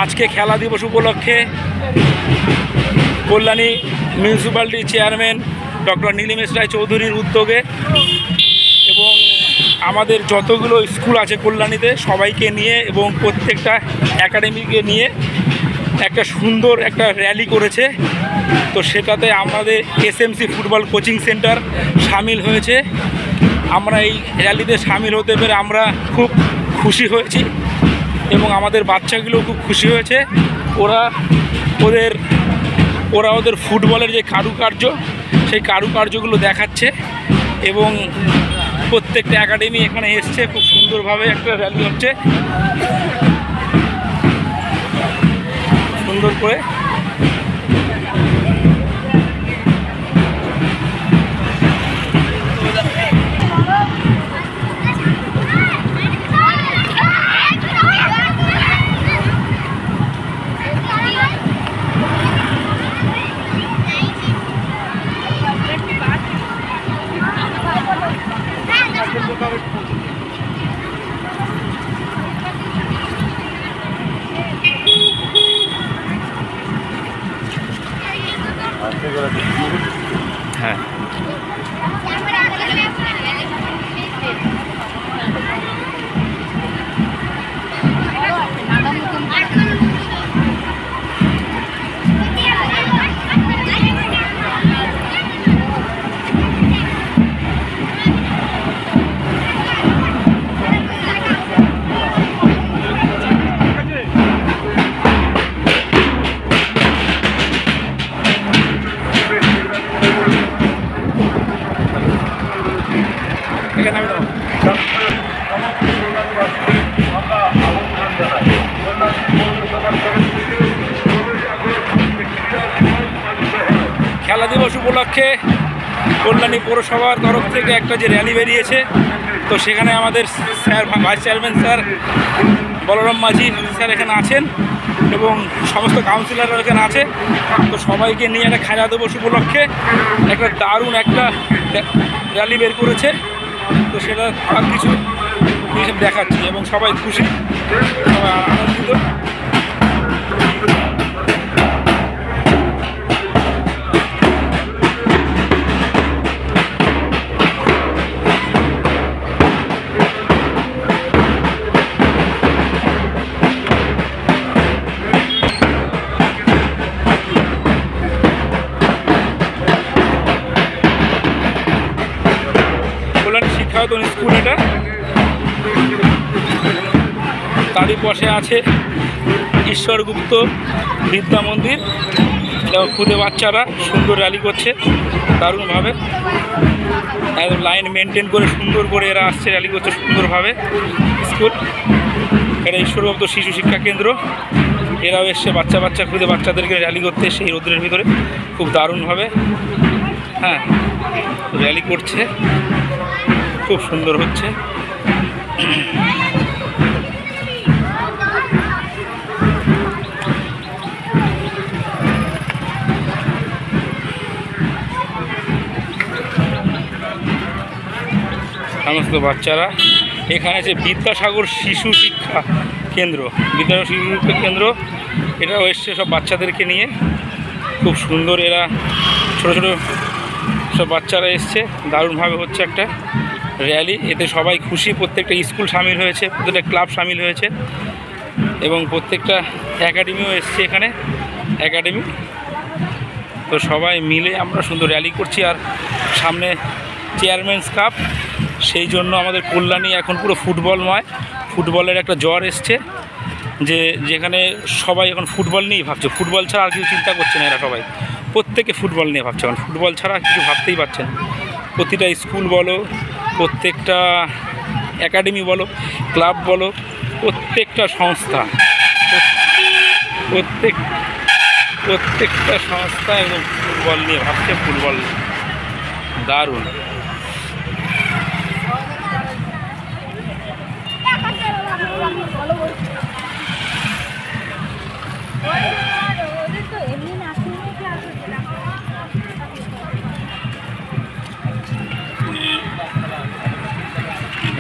আজকে খেলা দিবস উপলক্ষে Kalyani municipality chairman doctor Nilimesh রায় চৌধুরীর উদ্যোগে এবং আমাদের যতগুলো স্কুল আছে কল্যাণীতে সবাইকে নিয়ে এবং প্রত্যেকটা একাডেমিকে নিয়ে একটা সুন্দর একটা র্যালি করেছে। তো সেটাতে আমাদের এসএমসি ফুটবল কোচিং সেন্টার সামিল হয়েছে। আমরা এই র্যালিতে সামিল হতে পেরে আমরা খুব খুশি হয়েছি এবং আমাদের বাচ্চাগুলো খুব খুশি হয়েছে। ওরা ওদের ফুটবলের যে কারুকার্য সেই কারুকার্যগুলো দেখাচ্ছে এবং প্রত্যেকটা একাডেমি এখানে এসছে। খুব সুন্দরভাবে একটা র্যালি হচ্ছে, সুন্দর করে। হ্যাঁ, খেলা দিবস উপলক্ষে কল্যাণী পৌরসভার তরফ থেকে একটা যে র্যালি বেরিয়েছে, তো সেখানে আমাদের sir vice chairman sir Balaram Majhi sir এখানে আছেন এবং সমস্ত কাউন্সিলররা এখানে আছে। তো সবাইকে নিয়ে একটা খেলা দিবস উপলক্ষে একটা দারুণ একটা র্যালি বের করেছে। তো সেটা আর কিছু দেখাচ্ছি এবং সবাই খুশি, সবাই আনন্দিত। শিক্ষায়তন স্কুল এটা, তারই পাশে আছে ঈশ্বরগুপ্ত বিদ্যা মন্দির। খুদে বাচ্চারা সুন্দর র্যালি করছে দারুণভাবে, একদম লাইন মেনটেন করে সুন্দর করে এরা আসছে, র্যালি করছে সুন্দরভাবে। স্কুল এটা ঈশ্বরগুপ্ত শিশু শিক্ষা কেন্দ্র, এরাও এসছে বাচ্চা খুদে বাচ্চাদেরকে র্যালি করতে সেই রোদ্রের ভিতরে খুব দারুণভাবে হ্যাঁ র্যালি করছে, খুব সুন্দর হচ্ছে। সমস্ত বাচ্চারা এখানে যে বিদ্যাসাগর শিশু শিক্ষা কেন্দ্র, বিদ্যাসাগর শিশু শিক্ষা কেন্দ্র এটাও এসছে সব বাচ্চাদেরকে নিয়ে, খুব সুন্দর। এরা ছোট ছোট সব বাচ্চারা এসছে, দারুণভাবে হচ্ছে একটা র্যালি। এতে সবাই খুশি, প্রত্যেকটা স্কুল সামিল হয়েছে, প্রত্যেকটা ক্লাব সামিল হয়েছে এবং প্রত্যেকটা একাডেমিও এসছে এখানে একাডেমি। তো সবাই মিলে আমরা সুন্দর র্যালি করছি। আর সামনে চেয়ারম্যানস কাপ, সেই জন্য আমাদের কল্যাণী এখন পুরো ফুটবলময়, ফুটবলের একটা জ্বর এসছে, যেখানে সবাই এখন ফুটবল নিয়েই ভাবছে, ফুটবল ছাড়া আর কিছু চিন্তা করছে না। এরা সবাই প্রত্যেকে ফুটবল নিয়ে ভাবছে, কারণ ফুটবল ছাড়া কিছু ভাবতেই পারছে না। প্রতিটা স্কুল বলো, প্রত্যেকটা একাডেমি বলো, ক্লাব বলো, প্রত্যেকটা সংস্থা, প্রত্যেকটা সংস্থা এবং ফুটবল নিয়ে ভাবছে, ফুটবল দারুণ।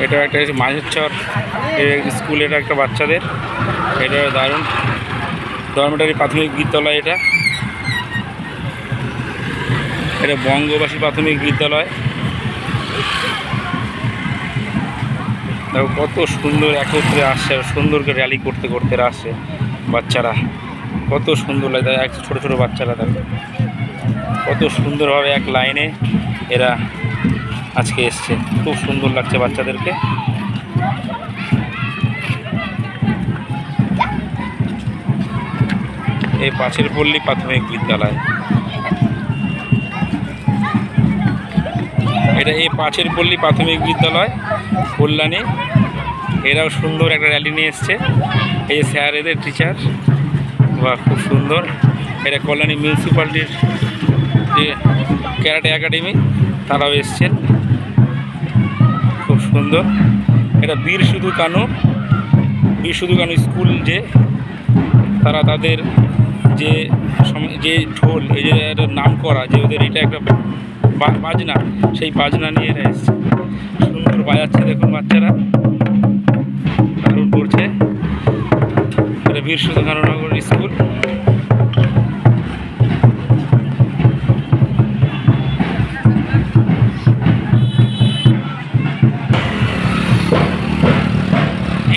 এটা একটা মাঝের চর স্কুল, এটা একটা বাচ্চাদের, এটা দারুণ। ডরমেটারি প্রাথমিক বিদ্যালয়। এটা বঙ্গবাসী প্রাথমিক বিদ্যালয়। দেখো কত সুন্দর একত্রে আসছে, সুন্দর করে র্যালি করতে করতে আসছে বাচ্চারা, কত সুন্দর লাগে। এক ছোটো ছোটো বাচ্চারা দেখো কত সুন্দরভাবে এক লাইনে এরা আজকে এসছে, খুব সুন্দর লাগছে বাচ্চাদেরকে। এই পাঁচেরপল্লী প্রাথমিক বিদ্যালয়, এটা এই পাঁচেরপল্লী প্রাথমিক বিদ্যালয় কল্যাণী। এরাও সুন্দর একটা র্যালি নিয়ে এসছে। এই স্যার এদের টিচার, বা খুব সুন্দর। এটা কল্যাণী মিউনিসিপ্যালিটির যে ক্যারাটে একাডেমি, তারাও এসছেন, খুব সুন্দর। এটা বীর সিধু কানু স্কুল, যে তারা তাদের যে ঢোল, এই যে নাম করা, যে ওদের এটা একটা বাজনা, সেই বাজনা নিয়ে এরা এসছে, সুন্দর বাজাচ্ছে। দেখুন বাচ্চারা দারুণ করছে। এটা বীর সিধু কানু নগর স্কুল।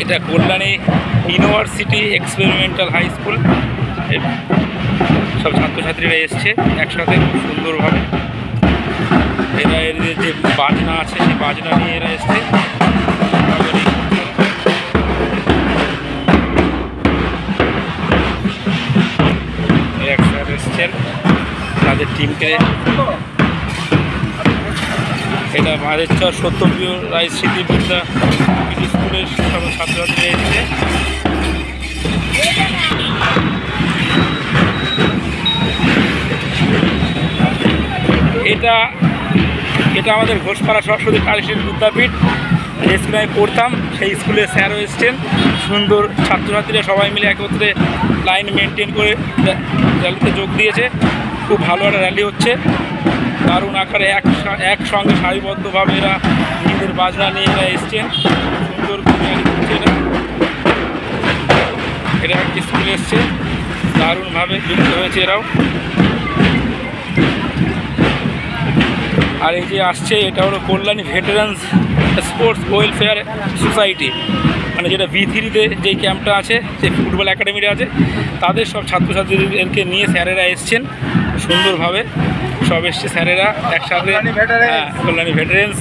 এটা Kalyani university experimental high school. সব ছাত্রছাত্রীরা এসছে একসাথে খুব সুন্দরভাবে। এরা এর যে বাজনা আছে সেই বাজনা নিয়ে এরা এসছে। একসাথে এসছেন তাদের টিমকে। এটা মাদেরচর সত্যপ্রিয় রায় স্মৃতি বিদ্যা স্কুলের সব ছাত্রছাত্রীরা এসছে। এটা আমাদের ঘোষপাড়া সরস্বতী কালীশ্রী বিদ্যাপীঠ, যে স্কুলে আমি পড়তাম সেই স্কুলের স্যারও এসছেন। সুন্দর ছাত্রছাত্রীরা সবাই মিলে একত্রে লাইন মেনটেন করে র্যালিতে যোগ দিয়েছে। খুব ভালো একটা র্যালি হচ্ছে, দারুণ আকারে একসঙ্গে সারিবদ্ধভাবে এরা নিজেদের বাজনা নিয়ে এরা এসছেন, সুন্দর র্যালি করছে। এটা একটি স্কুলে এসছে, দারুণভাবে যুক্ত হয়েছে এরাও। আর এই যে আসছে, এটা হলো কল্যাণী ভেটারান্স স্পোর্টস ওয়েলফেয়ার সোসাইটি, মানে যেটা B3-তে যেই ক্যাম্পটা আছে, যে ফুটবল একাডেমিটা আছে, তাদের সব ছাত্রছাত্রীদেরকে নিয়ে স্যারেরা এসছেন সুন্দরভাবে। সব এসছে স্যারেরা একসাথে, কল্যাণী ভেটারেন্স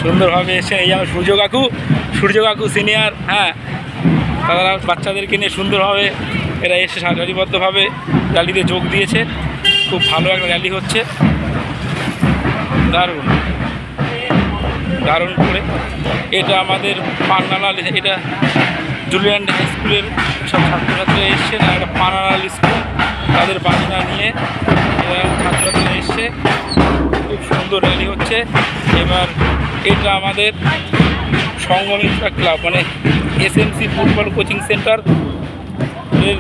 সুন্দরভাবে এসছেন। এই আমার সূর্য কাকু সিনিয়র, তারা বাচ্চাদেরকে নিয়ে সুন্দরভাবে এরা এসে সারিবদ্ধভাবে র্যালিতে যোগ দিয়েছে। খুব ভালো একটা র্যালি হচ্ছে, দারুণ করে। এটা আমাদের পান্নালাল, এটা জুলিয়ান হাই স্কুলের সব ছাত্রছাত্রীরা এসছে না, এটা পান্নালাল স্কুল, তাদের বাজনা নিয়ে এরা ছাত্রছাত্রীরা এসছে, খুব সুন্দর র্যালি হচ্ছে। এবার এটা আমাদের সংগমিত্রা ক্লাব, মানে SMC ফুটবল কোচিং সেন্টার এর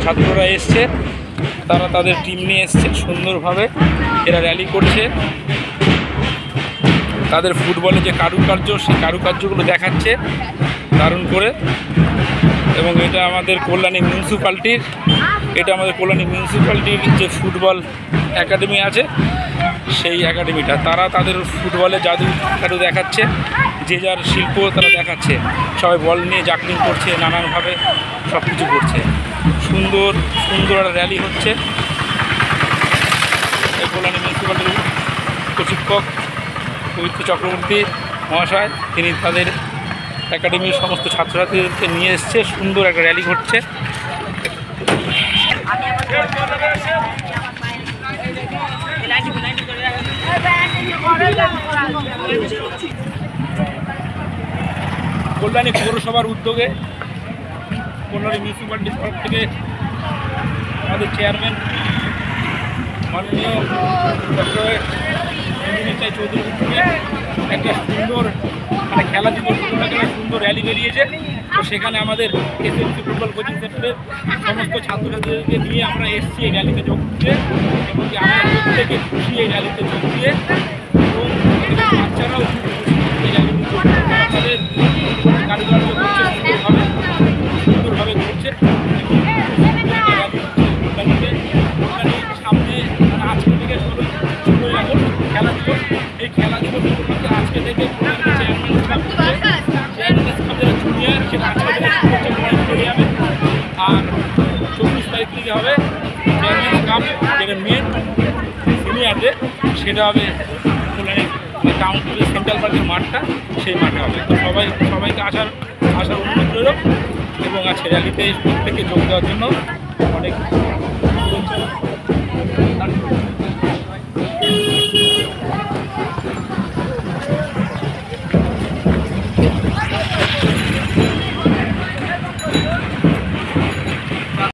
ছাত্ররা এসছে, তারা তাদের টিম নিয়ে এসছে সুন্দরভাবে। এরা র্যালি করছে, তাদের ফুটবলে যে কারুকার্য, সেই কারুকার্যগুলো দেখাচ্ছে দারুণ করে। এবং এটা আমাদের কল্যাণী মিউনিসিপ্যালিটির যে ফুটবল একাডেমি আছে, সেই একাডেমিটা, তারা তাদের ফুটবলে জাদু দেখাচ্ছে, যে যার শিল্প তারা দেখাচ্ছে। সবাই বল নিয়ে জাকলিং করছে, নানানভাবে সব কিছু করছে। সুন্দর একটা র্যালি হচ্ছে। এই কল্যাণী মিউনিসিপ্যালিটির প্রশিক্ষক পবিত্র চক্রবর্তী মহাশয়, তিনি তাদের একাডেমির সমস্ত ছাত্রছাত্রীদেরকে নিয়ে এসছে, সুন্দর একটা র্যালি ঘটছে। কল্যাণী পৌরসভার উদ্যোগে কল্যাণী মিউনিসিপ্যালিটির তরফ থেকে আমাদের চেয়ারম্যান মাননীয় ডক্টর ইঞ্জিনিয়ার চৌধুরী একটা সুন্দর খেলা সুন্দর র্যালি বেরিয়েছে। তো সেখানে আমাদের SMC ফুটবল কোচিং সেন্টারের সমস্ত ছাত্রছাত্রীদেরকে নিয়ে আমরা এসেছি এই র্যালিতে যোগ দিতে, এবং আমরা প্রত্যেকে খুশি এই র্যালিতে যোগ দিয়ে, এবং বাচ্চারাও এই র্যালিতে যোগ দিয়ে কারুকার্য করছে, সুন্দরভাবে করছে। র্যালিতে হবে চ্যাম্পিয়ন্স কাপ, যেটা মেন সিনিয়রদের, সেটা হবে কল্যাণী টাউন সেন্ট্রাল পার্কের মাঠটা, সেই মাঠে হবে। তো সবাইকে আসার অনুরোধ রইল, এবং আজকে র্যালিতে প্রত্যেককে যোগ দেওয়ার জন্য অনেক শুভেচ্ছা।